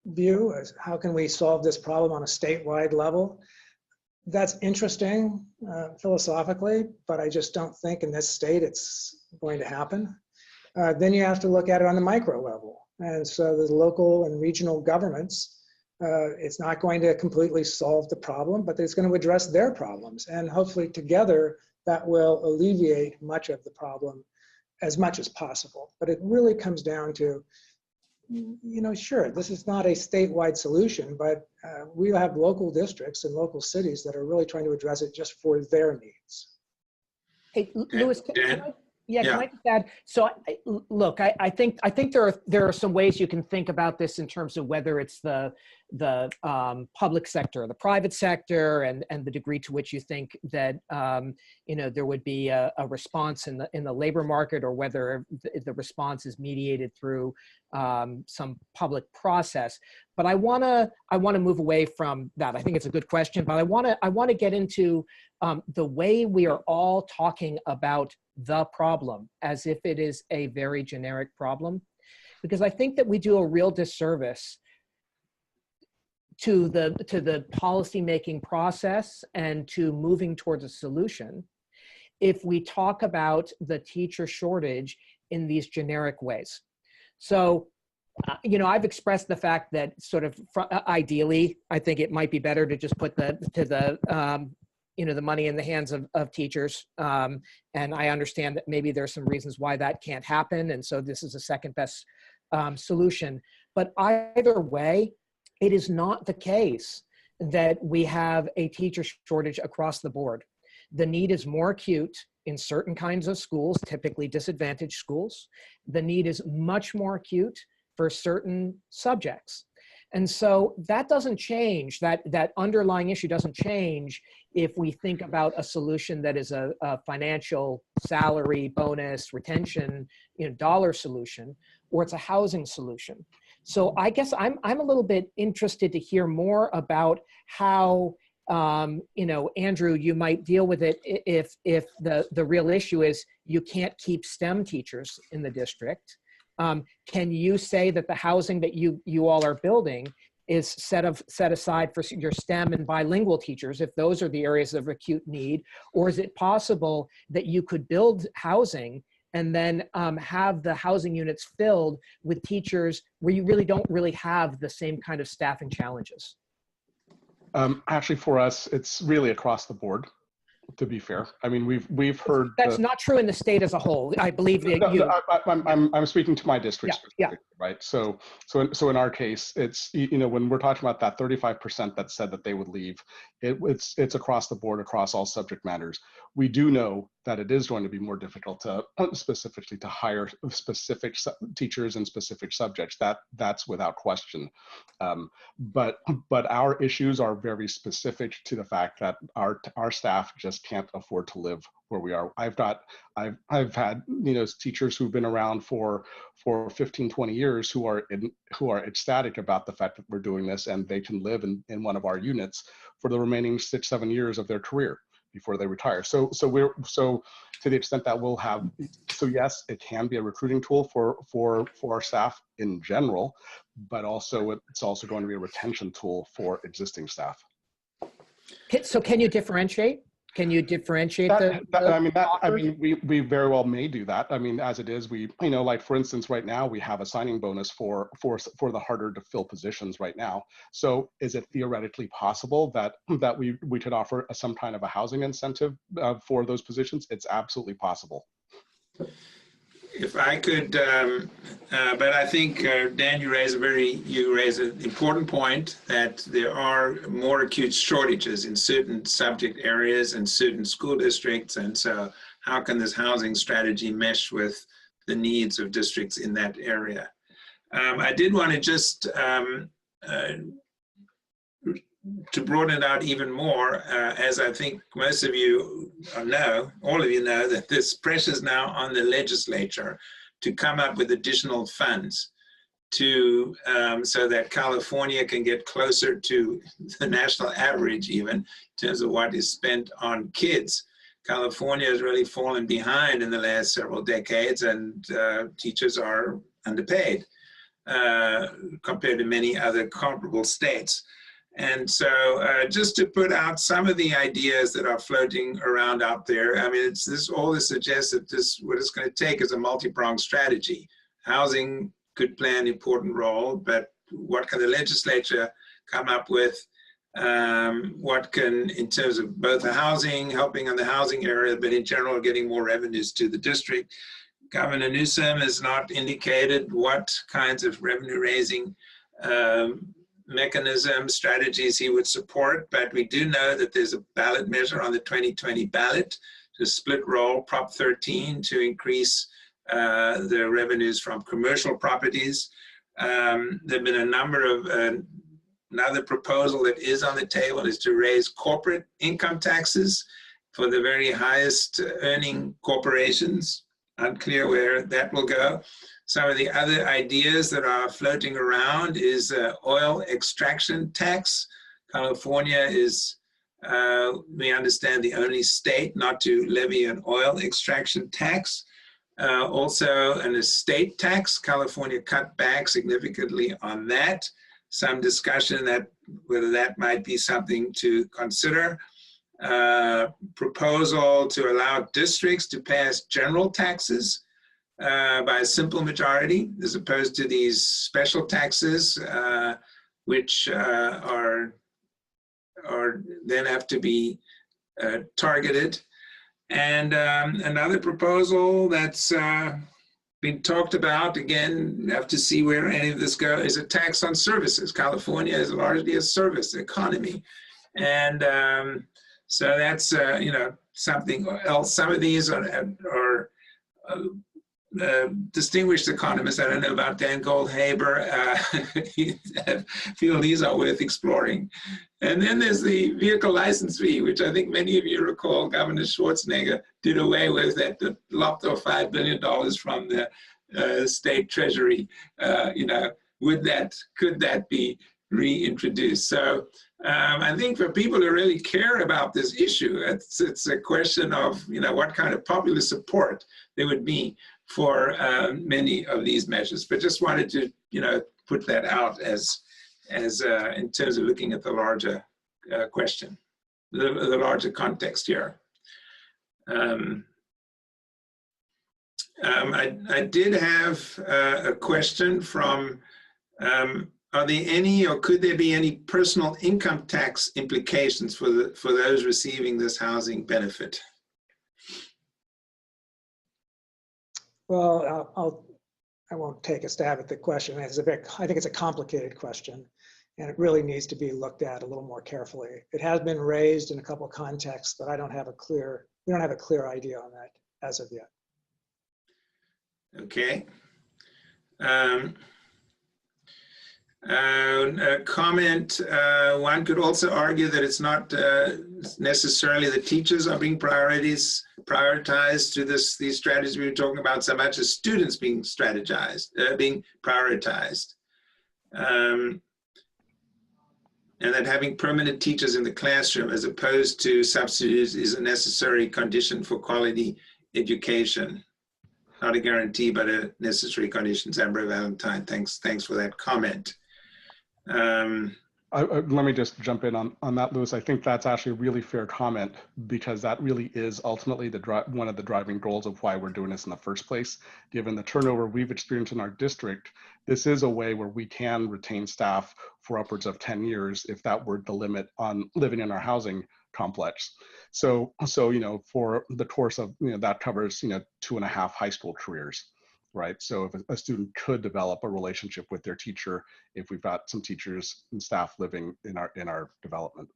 view, as how can we solve this problem on a statewide level? That's interesting philosophically, but I just don't think in this state it's going to happen. Then you have to look at it on the micro level. And so the local and regional governments, it's not going to completely solve the problem, but it's going to address their problems. And hopefully together that will alleviate much of the problem as much as possible. But it really comes down to, you know, sure, this is not a statewide solution, but we have local districts and local cities that are really trying to address it just for their needs. Hey, Louis, can I just add? So, look, I think there are some ways you can think about this in terms of whether it's the public sector or the private sector, and the degree to which you think that you know, there would be a response in the labor market, or whether the response is mediated through some public process. But I want to move away from that. I think it's a good question, but I want to get into the way we are all talking about the problem as if it is a very generic problem, because I think that we do a real disservice to the policymaking process and to moving towards a solution if we talk about the teacher shortage in these generic ways. So, you know, I've expressed the fact that sort of ideally, I think it might be better to just put you know, the money in the hands of teachers. And I understand that maybe there's some reasons why that can't happen. And so this is a second best solution. But either way, it is not the case that we have a teacher shortage across the board. The need is more acute in certain kinds of schools, typically disadvantaged schools. The need is much more acute for certain subjects. And so that doesn't change, that underlying issue doesn't change if we think about a solution that is a financial salary, bonus, retention, you know, dollar solution, or it's a housing solution. So I guess I'm a little bit interested to hear more about how, you know, Andrew, you might deal with it if the real issue is you can't keep STEM teachers in the district. Can you say that the housing that you all are building is set aside for your STEM and bilingual teachers, if those are the areas of acute need? Or is it possible that you could build housing and then have the housing units filled with teachers where you really don't have the same kind of staffing challenges? Actually, for us, it's really across the board, to be fair. I mean, we've heard That's not true in the state as a whole. I believe that you. I'm speaking to my district Yeah, specifically, right? So in our case, it's, you know, when we're talking about that 35% that said that they would leave, it's across the board, across all subject matters. We do know that it is going to be more difficult to specifically to hire specific teachers in specific subjects. That's without question. But our issues are very specific to the fact that our staff just can't afford to live where we are. I've had, you know, teachers who've been around for 15, 20 years who are ecstatic about the fact that we're doing this, and they can live in one of our units for the remaining 6-7 years of their career before they retire. So to the extent that we'll have, so yes, it can be a recruiting tool for our staff in general, but also it's also going to be a retention tool for existing staff. So can you differentiate? Can you differentiate we very well may do that. I mean, as it is, we, you know, like for instance, right now we have a signing bonus for the harder to fill positions right now. So is it theoretically possible that we could offer some kind of a housing incentive for those positions? It's absolutely possible. If I could, but I think, Dan, you raise an important point that there are more acute shortages in certain subject areas and certain school districts. And so how can this housing strategy mesh with the needs of districts in that area? I did want to just, to broaden it out even more, as I think most of you know, all of you know, that this pressure is now on the legislature to come up with additional funds to, so that California can get closer to the national average even in terms of what is spent on kids. California has really fallen behind in the last several decades, and teachers are underpaid compared to many other comparable states. And so just to put out some of the ideas that are floating around out there, I mean, all this suggests that what it's going to take is a multi-pronged strategy. Housing could play an important role, but what can the legislature come up with? What can, in terms of both the housing, helping on the housing area, but in general, getting more revenues to the district. Governor Newsom has not indicated what kinds of revenue raising mechanism strategies he would support, but we do know that there's a ballot measure on the 2020 ballot to split roll Prop 13 to increase the revenues from commercial properties. There have been a number of, another proposal that is on the table is to raise corporate income taxes for the very highest earning corporations. Unclear where that will go. Some of the other ideas that are floating around is oil extraction tax. California is, we understand, the only state not to levy an oil extraction tax. Also an estate tax. California cut back significantly on that. Some discussion that whether that might be something to consider. Proposal to allow districts to pass general taxes by a simple majority, as opposed to these special taxes, which are then have to be targeted. And another proposal that's been talked about, again, have to see where any of this goes, is a tax on services. California is largely a service economy, and so that's you know, something else. Some of these are distinguished economists, I don't know about Dan Goldhaber, feel these are worth exploring. And then there's the vehicle license fee, which I think many of you recall Governor Schwarzenegger did away with, that lopped off $5 billion from the state treasury. You know, could that be reintroduced? So I think for people who really care about this issue, it's a question of, you know, what kind of popular support there would be for many of these measures. But just wanted to, you know, put that out as in terms of looking at the larger question, the larger context here. I did have a question from Are there any, or could there be any personal income tax implications for those receiving this housing benefit? Well, I won't take a stab at the question. I think it's a complicated question, and it really needs to be looked at a little more carefully. It has been raised in a couple of contexts, but we don't have a clear idea on that as of yet. Okay. A comment, one could also argue that it's not necessarily the teachers are being prioritized to these strategies we were talking about so much as students being being prioritized. And that having permanent teachers in the classroom as opposed to substitutes is a necessary condition for quality education. Not a guarantee, but a necessary condition. Zambra Valentine, thanks for that comment. Let me just jump in on that, Louis. I think that's actually a really fair comment, because that really is ultimately one of the driving goals of why we're doing this in the first place. Given the turnover we've experienced in our district, this is a way where we can retain staff for upwards of 10 years if that were the limit on living in our housing complex. So for the course of, that covers, 2.5 high school careers. Right. So if a student could develop a relationship with their teacher, if we've got some teachers and staff living in our development.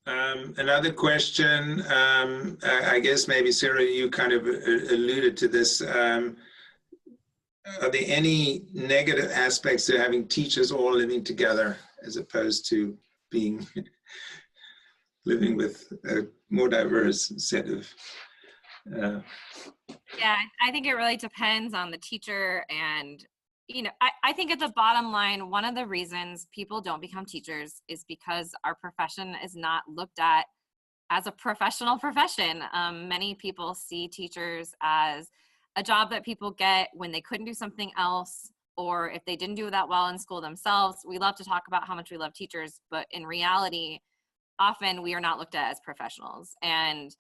Another question, I guess maybe Sarah, you kind of alluded to this. Are there any negative aspects to having teachers all living together as opposed to living with a more diverse set of Yeah, I think it really depends on the teacher. And, I think at the bottom line, one of the reasons people don't become teachers is because our profession is not looked at as a professional profession. Many people see teachers as a job that people get when they couldn't do something else, or if they didn't do that well in school themselves. We love to talk about how much we love teachers, but in reality, often we are not looked at as professionals. And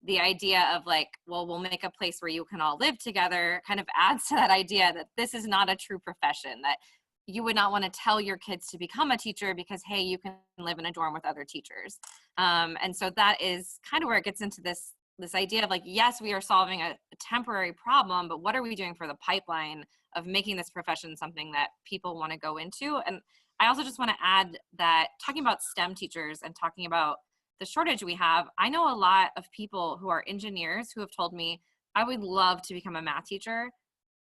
the idea of we'll make a place where you can all live together kind of adds to that idea that this is not a true profession, that you would not want to tell your kids to become a teacher because, hey, you can live in a dorm with other teachers. And so that is kind of where it gets into this idea of yes, we are solving a temporary problem, but what are we doing for the pipeline of making this profession something that people want to go into? And I also just want to add that talking about STEM teachers and talking about the shortage we have, I know a lot of people who are engineers who have told me, I would love to become a math teacher,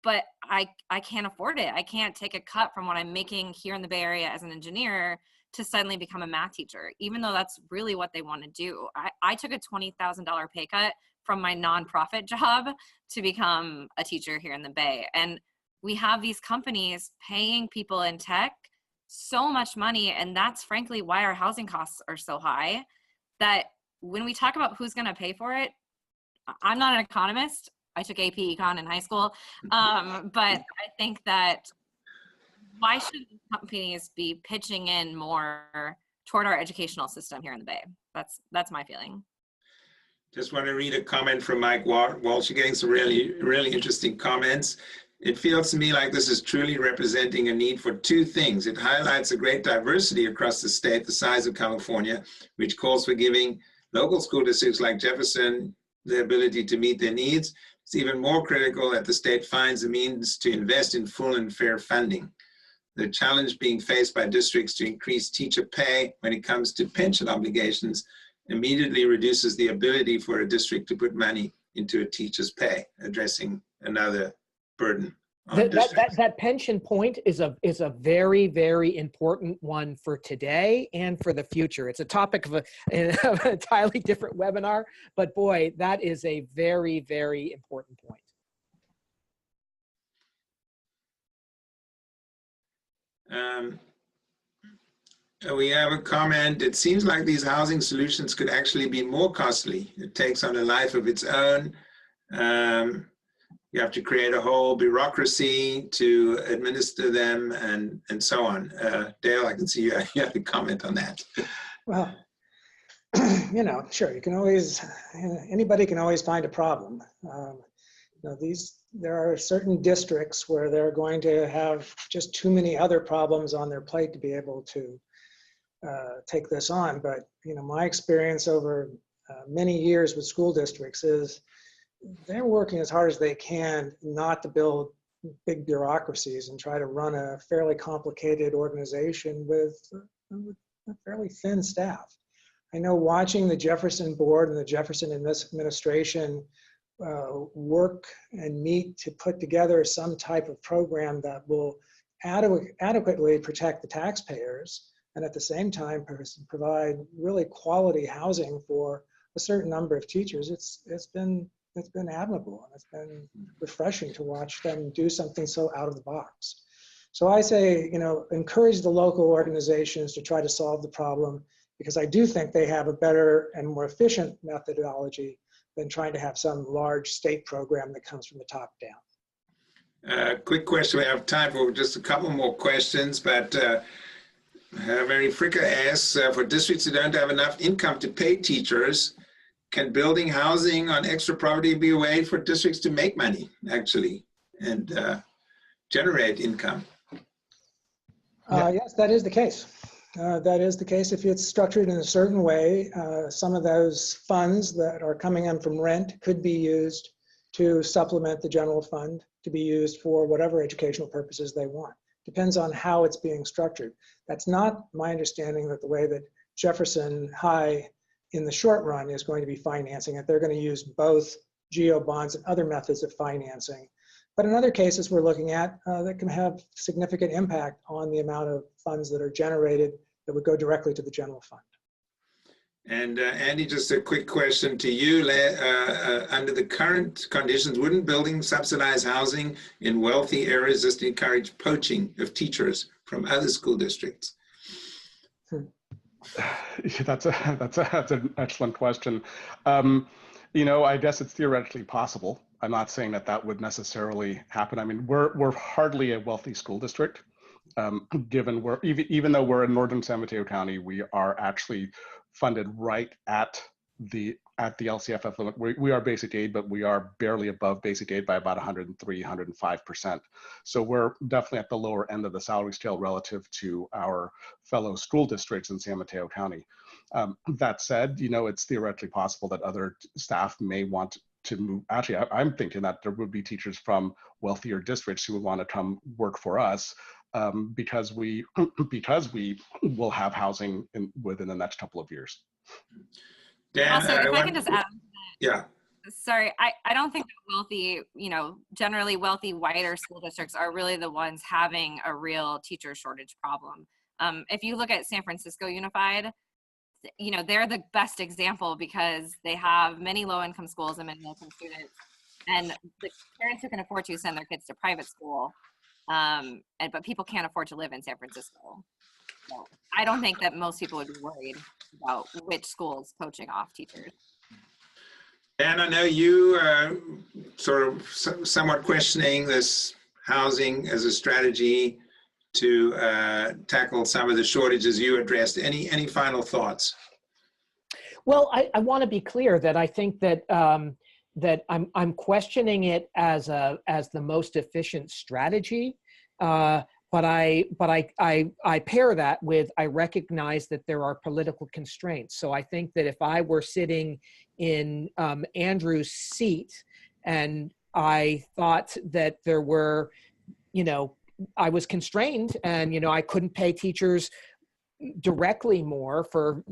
but I can't afford it. I can't take a cut from what I'm making here in the Bay Area as an engineer to suddenly become a math teacher, even though that's really what they want to do. I took a $20,000 pay cut from my nonprofit job to become a teacher here in the Bay. And we have these companies paying people in tech so much money, and that's frankly why our housing costs are so high. That when we talk about who's going to pay for it, I'm not an economist. I took AP Econ in high school. But I think that why should companies be pitching in more toward our educational system here in the Bay? That's my feeling. Just want to read a comment from Mike Walsh. You're getting some really, really interesting comments. It feels to me like this is truly representing a need for two things. It highlights a great diversity across the state, the size of California, which calls for giving local school districts like Jefferson the ability to meet their needs. It's even more critical that the state finds the means to invest in full and fair funding. The challenge being faced by districts to increase teacher pay when it comes to pension obligations immediately reduces the ability for a district to put money into a teacher's pay, addressing another burden. That pension point is a very, very important one for today and for the future. It's a topic of an entirely different webinar, but boy, that is a very, very important point. We have a comment. It seems like these housing solutions could actually be more costly. It takes on a life of its own. You have to create a whole bureaucracy to administer them and so on. Dale, I can see you have a comment on that. Well, sure, you can always, anybody can always find a problem. Now there are certain districts where they're going to have just too many other problems on their plate to be able to take this on. But my experience over many years with school districts is they're working as hard as they can not to build big bureaucracies and try to run a fairly complicated organization with a fairly thin staff. I know watching the Jefferson board and the Jefferson administration work and meet to put together some type of program that will adequately protect the taxpayers and at the same time provide really quality housing for a certain number of teachers. It's been admirable, and it's been refreshing to watch them do something so out of the box. So I say, encourage the local organizations to try to solve the problem, because I do think they have a better and more efficient methodology than trying to have some large state program that comes from the top down. Quick question. We have time for just a couple more questions, but Mary Fricker asks, for districts that don't have enough income to pay teachers, can building housing on extra property be a way for districts to make money, actually, and generate income? Yes, that is the case. That is the case if it's structured in a certain way. Some of those funds that are coming in from rent could be used to supplement the general fund, to be used for whatever educational purposes they want. Depends on how it's being structured. That's not my understanding that the way that Jefferson High in the short run is going to be financing it. They're going to use both GO bonds and other methods of financing. But in other cases we're looking at that can have significant impact on the amount of funds that are generated that would go directly to the general fund. And Andy, just a quick question to you. Under the current conditions, wouldn't building subsidized housing in wealthy areas just encourage poaching of teachers from other school districts? That's an excellent question. I guess it's theoretically possible. I'm not saying that would necessarily happen. I mean, we're hardly a wealthy school district, given even though we're in northern San Mateo County, we are actually funded right at the LCFF limit. We are basic aid, but we are barely above basic aid by about 103, 105%. So we're definitely at the lower end of the salary scale relative to our fellow school districts in San Mateo County. That said, it's theoretically possible that other staff may want to move. Actually, I'm thinking that there would be teachers from wealthier districts who would want to come work for us because we will have housing within the next couple of years. Dan, also, if I can just add, yeah. Sorry, I don't think that wealthy, generally wealthy whiter school districts are really the ones having a real teacher shortage problem. If you look at San Francisco Unified, they're the best example because they have many low-income schools and many low-income students, and the parents who can afford to send their kids to private school, but people can't afford to live in San Francisco. So I don't think that most people would be worried about which school is poaching off teachers. And I know you are sort of somewhat questioning this housing as a strategy to tackle some of the shortages you addressed. Any final thoughts? Well, I want to be clear that I think that that I'm questioning it as the most efficient strategy, but I pair that with I recognize that there are political constraints. So I think that if I were sitting in Andrew's seat and I thought that there were, I was constrained and, I couldn't pay teachers directly more for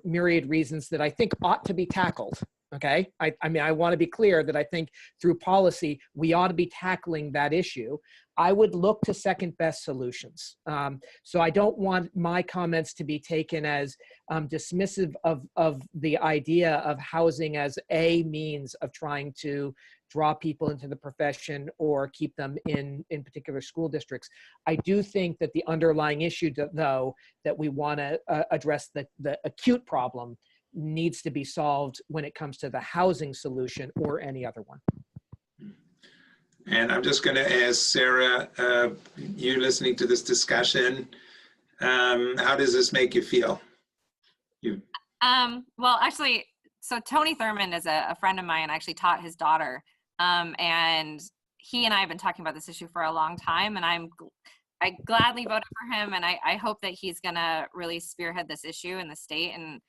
myriad reasons that I think ought to be tackled. Okay. I mean, I want to be clear that I think through policy, we ought to be tackling that issue. I would look to second best solutions. So I don't want my comments to be taken as dismissive of the idea of housing as a means of trying to draw people into the profession or keep them in particular school districts. I do think that the underlying issue, though, that we want to address the acute problem needs to be solved when it comes to the housing solution or any other one. And I'm just going to ask Sarah, you listening to this discussion, how does this make you feel? Well, actually, so Tony Thurmond is a friend of mine. I actually taught his daughter And he and I have been talking about this issue for a long time, and I gladly voted for him, and I hope that he's gonna really spearhead this issue in the state and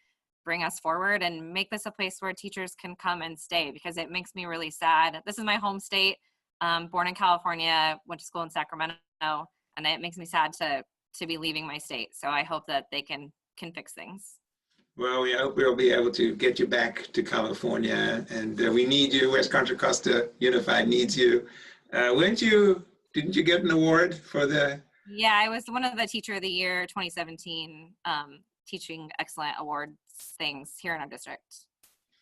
bring us forward and make this a place where teachers can come and stay, because it makes me really sad. This is my home state, born in California, went to school in Sacramento, and it makes me sad to be leaving my state. So I hope that they can fix things. Well, we hope we'll be able to get you back to California, and we need you. West Contra Costa Unified needs you. Didn't you get an award for the? Yeah, I was one of the Teacher of the Year 2017 Teaching Excellent Awards things here in our district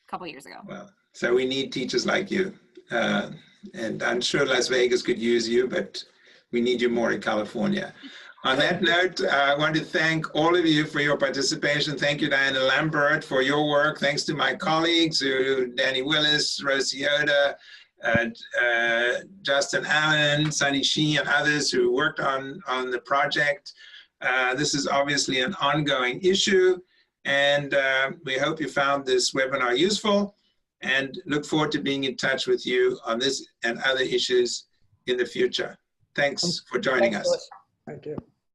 a couple years ago. Well, so we need teachers like you. And I'm sure Las Vegas could use you, but we need you more in California. On that note, I want to thank all of you for your participation. Thank you, Diana Lambert, for your work. Thanks to my colleagues, Danny Willis, Rosie Yoda, Justin Allen, Sunny Shee, and others who worked on the project. This is obviously an ongoing issue, and we hope you found this webinar useful, and look forward to being in touch with you on this and other issues in the future. Thanks for joining us. Thank you.